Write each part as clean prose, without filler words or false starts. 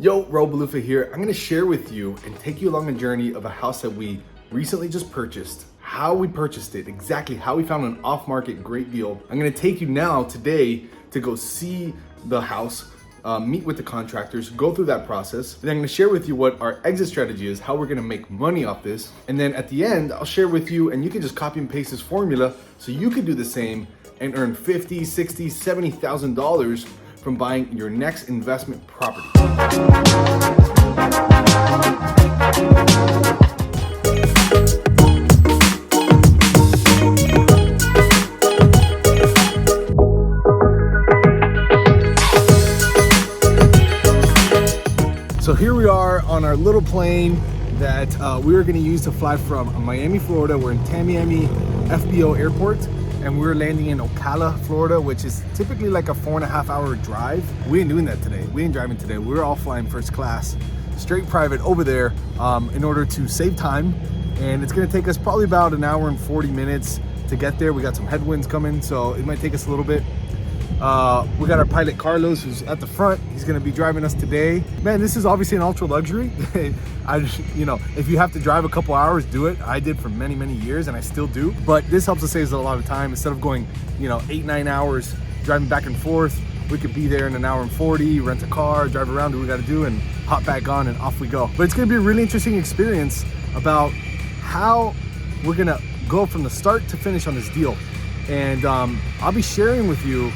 Yo, Robalufa here. I'm gonna share with you and take you along a journey of a house that we recently just purchased, how we purchased it, exactly how we found an off-market great deal. I'm gonna take you now today to go see the house, meet with the contractors, go through that process. Then I'm gonna share with you what our exit strategy is, how we're gonna make money off this. And then at the end, I'll share with you, and you can just copy and paste this formula so you can do the same and earn $50,000, $60,000, $70,000 from buying your next investment property. So here we are on our little plane that we were gonna use to fly from Miami, Florida. We're in Tamiami FBO Airport, and we're landing in Ocala, Florida, which is typically like a 4.5 hour drive. We ain't doing that today. We ain't driving today. We're all flying first class, straight private over there in order to save time. And it's gonna take us probably about 1 hour and 40 minutes to get there. We got some headwinds coming, so it might take us a little bit. We got our pilot Carlos, who's at the front. He's gonna be driving us today. Man, this is obviously an ultra luxury. If you have to drive a couple hours, do it. I did for many, many years, and I still do. But this helps us save a lot of time. Instead of going, 8, 9 hours driving back and forth, we could be there in 1 hour and 40, rent a car, drive around, do what we gotta do, and hop back on, and off we go. But it's gonna be a really interesting experience about how we're gonna go from the start to finish on this deal. And I'll be sharing with you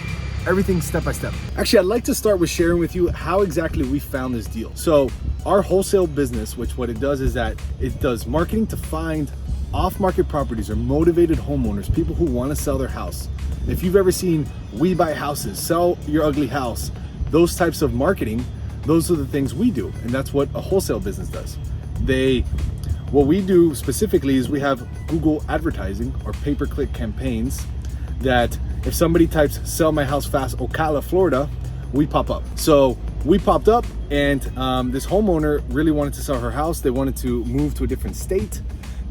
everything step by step. Actually, I'd like to start with sharing with you how exactly we found this deal. So our wholesale business, which what it does is that it does marketing to find off-market properties or motivated homeowners, people who want to sell their house. If you've ever seen We Buy Houses, Sell Your Ugly House, those types of marketing, those are the things we do. And that's what a wholesale business does. What we do specifically is we have Google advertising or pay-per-click campaigns that if somebody types "sell my house fast Ocala, Florida," we pop up. So we popped up, and this homeowner really wanted to sell her house. They wanted to move to a different state,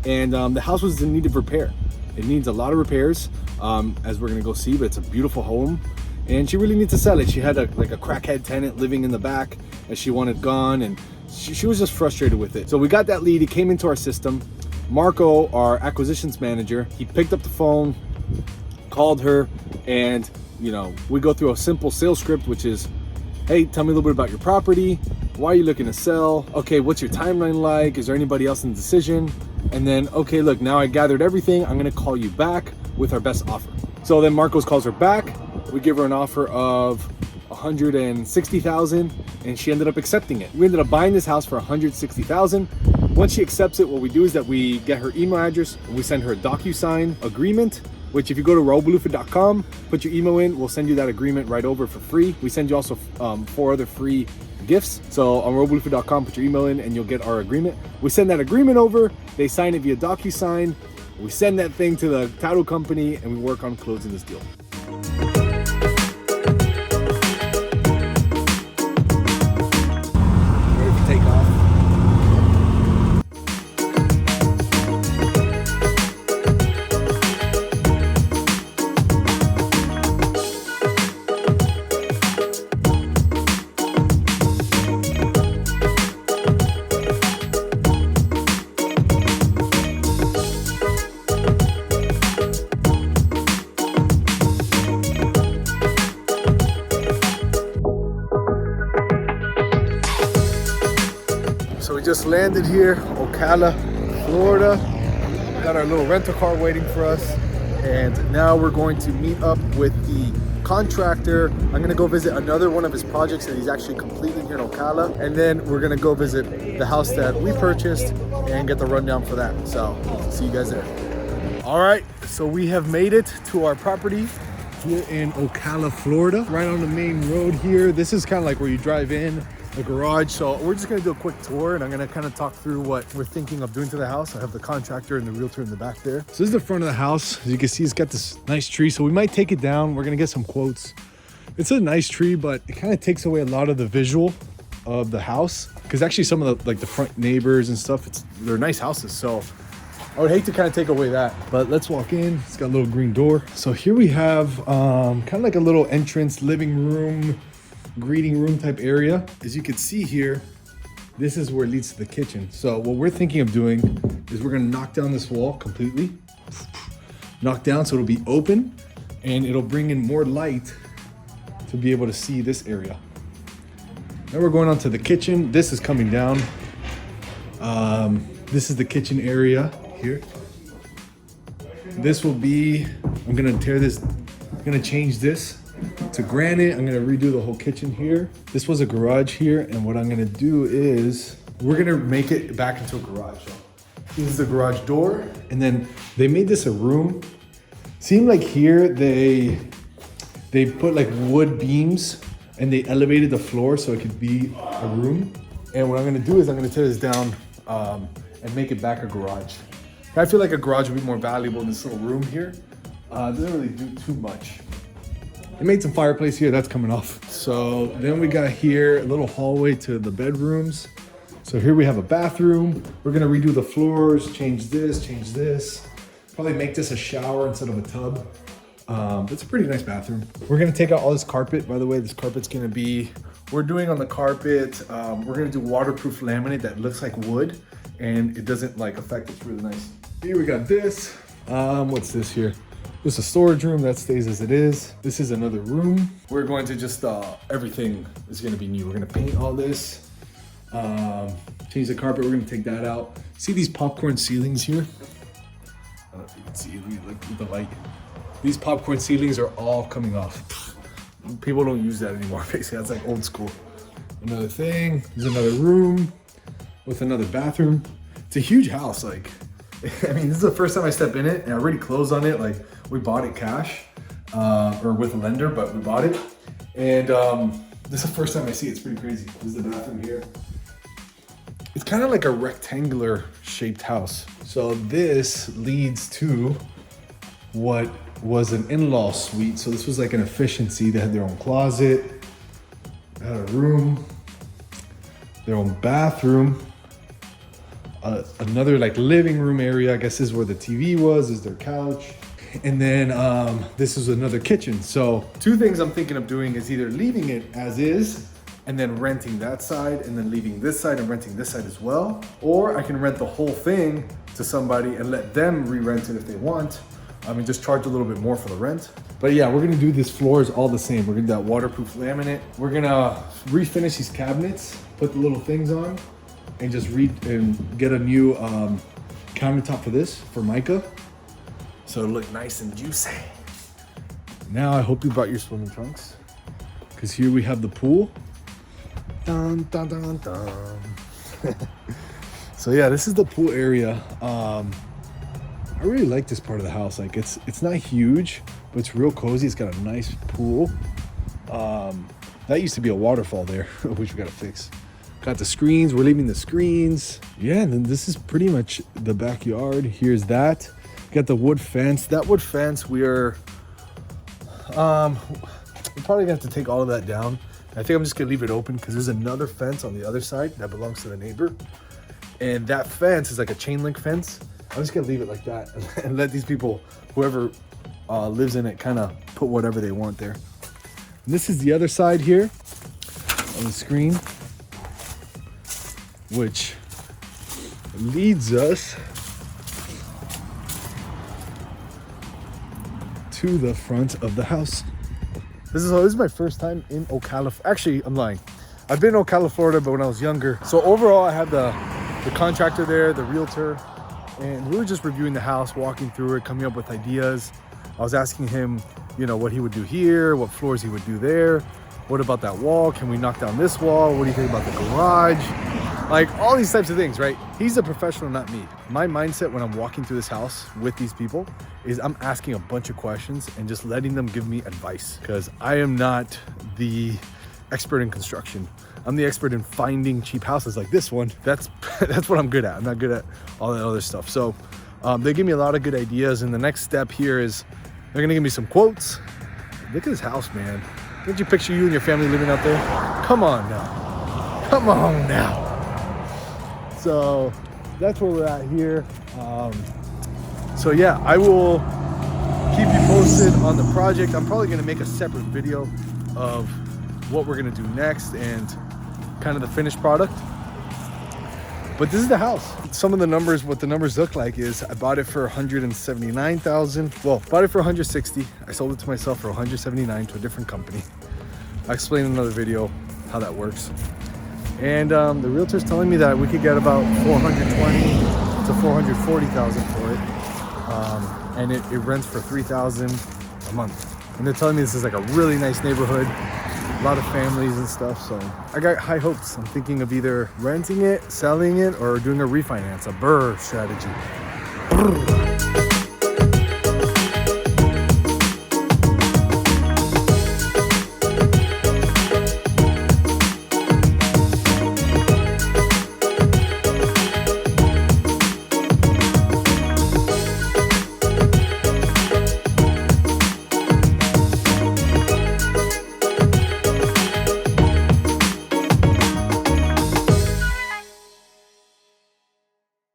and the house was in need of repair. It needs a lot of repairs, as we're gonna go see, but it's a beautiful home, and she really needs to sell it. She had a crackhead tenant living in the back that she wanted gone, and she was just frustrated with it. So we got that lead. He came into our system. Marco, our acquisitions manager, he picked up the phone, called her, and we go through a simple sales script, which is, hey, tell me a little bit about your property. Why are you looking to sell? Okay, what's your timeline like? Is there anybody else in the decision? And then, okay, look, now I gathered everything. I'm gonna call you back with our best offer. So then Marcos calls her back. We give her an offer of $160,000, and she ended up accepting it. We ended up buying this house for $160,000. Once she accepts it, what we do is that we get her email address, and we send her a DocuSign agreement, which if you go to robalufa.com, put your email in, we'll send you that agreement right over for free. We send you also 4 other free gifts. So on robalufa.com, put your email in and you'll get our agreement. We send that agreement over, they sign it via DocuSign, we send that thing to the title company, and we work on closing this deal. Ready for takeoff. So we just landed here, Ocala, Florida. Got our little rental car waiting for us. And now we're going to meet up with the contractor. I'm gonna go visit another one of his projects that he's actually completing here in Ocala. And then we're gonna go visit the house that we purchased and get the rundown for that. So see you guys there. All right, so we have made it to our property here in Ocala, Florida, right on the main road here. This is kind of like where you drive in, the garage. So we're just gonna do a quick tour, and I'm gonna kind of talk through what we're thinking of doing to the house. I have the contractor and the realtor in the back there. So this is the front of the house. As you can see, it's got this nice tree. So we might take it down. We're gonna get some quotes. It's a nice tree, but it kind of takes away a lot of the visual of the house, because actually some of the front neighbors and stuff, they're nice houses. So I would hate to kind of take away that, but let's walk in. It's got a little green door. So here we have kind of like a little entrance living room greeting room type area. As you can see here, this is where it leads to the kitchen. So what we're thinking of doing is we're gonna knock down this wall completely. Knock down so it'll be open and it'll bring in more light to be able to see this area. Now we're going on to the kitchen. This is coming down. This is the kitchen area here. This will be, I'm gonna tear this, I'm gonna change this to granite. I'm gonna redo the whole kitchen here. This was a garage here, and what I'm gonna do is we're gonna make it back into a garage. So this is the garage door, and then they made this a room. Seemed like here they put like wood beams and they elevated the floor so it could be a room. And what I'm gonna do is I'm gonna tear this down and make it back a garage. I feel like a garage would be more valuable than this little room here. It doesn't really do too much. I made some fireplace here, that's coming off. So then we got here a little hallway to the bedrooms. So here we have a bathroom. We're gonna redo the floors, change this. Probably make this a shower instead of a tub. It's a pretty nice bathroom. We're gonna take out all this carpet. By the way, this carpet's gonna be, we're doing on the carpet, we're gonna do waterproof laminate that looks like wood and it doesn't like affect it. It's really nice. Here we got this. What's this here? This is a storage room that stays as it is. This is another room. We're going to just, everything is gonna be new. We're gonna paint all this, change the carpet. We're gonna take that out. See these popcorn ceilings here? I don't know if you can see, look at the light. These popcorn ceilings are all coming off. People don't use that anymore, basically. That's like old school. Another thing, there's another room with another bathroom. It's a huge house, like, I mean, this is the first time I step in it and I already closed on it. Like, we bought it cash, or with a lender, but we bought it. And this is the first time I see it. It's pretty crazy. This is the bathroom here. It's kind of like a rectangular shaped house. So this leads to what was an in-law suite. So this was like an efficiency. They had their own closet, had a room, their own bathroom, another like living room area. I guess this is where the TV was, is their couch. And then this is another kitchen. So two things I'm thinking of doing is either leaving it as is and then renting that side and then leaving this side and renting this side as well. Or I can rent the whole thing to somebody and let them re-rent it if they want. I mean, just charge a little bit more for the rent. But yeah, we're gonna do these floors all the same. We're gonna do that waterproof laminate. We're gonna refinish these cabinets, put the little things on, and just get a new countertop for this, for mica. So it'll look nice and juicy. Now I hope you brought your swimming trunks, because here we have the pool. Dun, dun, dun, dun. So yeah, this is the pool area. I really like this part of the house. Like it's not huge, but it's real cozy. It's got a nice pool. That used to be a waterfall there, which we gotta fix. Got the screens, we're leaving the screens. Yeah, and then this is pretty much the backyard. Here's that. Got the wood fence. That wood fence, we're probably gonna have to take all of that down. I think I'm just gonna leave it open because there's another fence on the other side that belongs to the neighbor. And that fence is like a chain link fence. I'm just gonna leave it like that and let these people, whoever lives in it, kind of put whatever they want there. And this is the other side here on the screen, which leads us to the front of the house. This is my first time in Ocala. Actually, I'm lying. I've been in Ocala, Florida, but when I was younger. So overall, I had the contractor there, the realtor, and we were just reviewing the house, walking through it, coming up with ideas. I was asking him, you know, what he would do here, what floors he would do there. What about that wall? Can we knock down this wall? What do you think about the garage? Like all these types of things, right? He's a professional, not me. My mindset when I'm walking through this house with these people is I'm asking a bunch of questions and just letting them give me advice, because I am not the expert in construction. I'm the expert in finding cheap houses like this one. That's what I'm good at. I'm not good at all that other stuff. So they give me a lot of good ideas. And the next step here is they're gonna give me some quotes. Look at this house, man. Can't you picture you and your family living out there? Come on now. Come on now. So that's where we're at here. So yeah, I will keep you posted on the project. I'm probably gonna make a separate video of what we're gonna do next and kind of the finished product. But this is the house. Some of the numbers, what the numbers look like is I bought it for 179,000. Well, bought it for 160. I sold it to myself for 179 to a different company. I explained in another video how that works. And the realtor's telling me that we could get about 420 to 440,000 for it. And it rents for 3,000 a month. And they're telling me this is like a really nice neighborhood, a lot of families and stuff. So I got high hopes. I'm thinking of either renting it, selling it, or doing a refinance, a BRRRR strategy.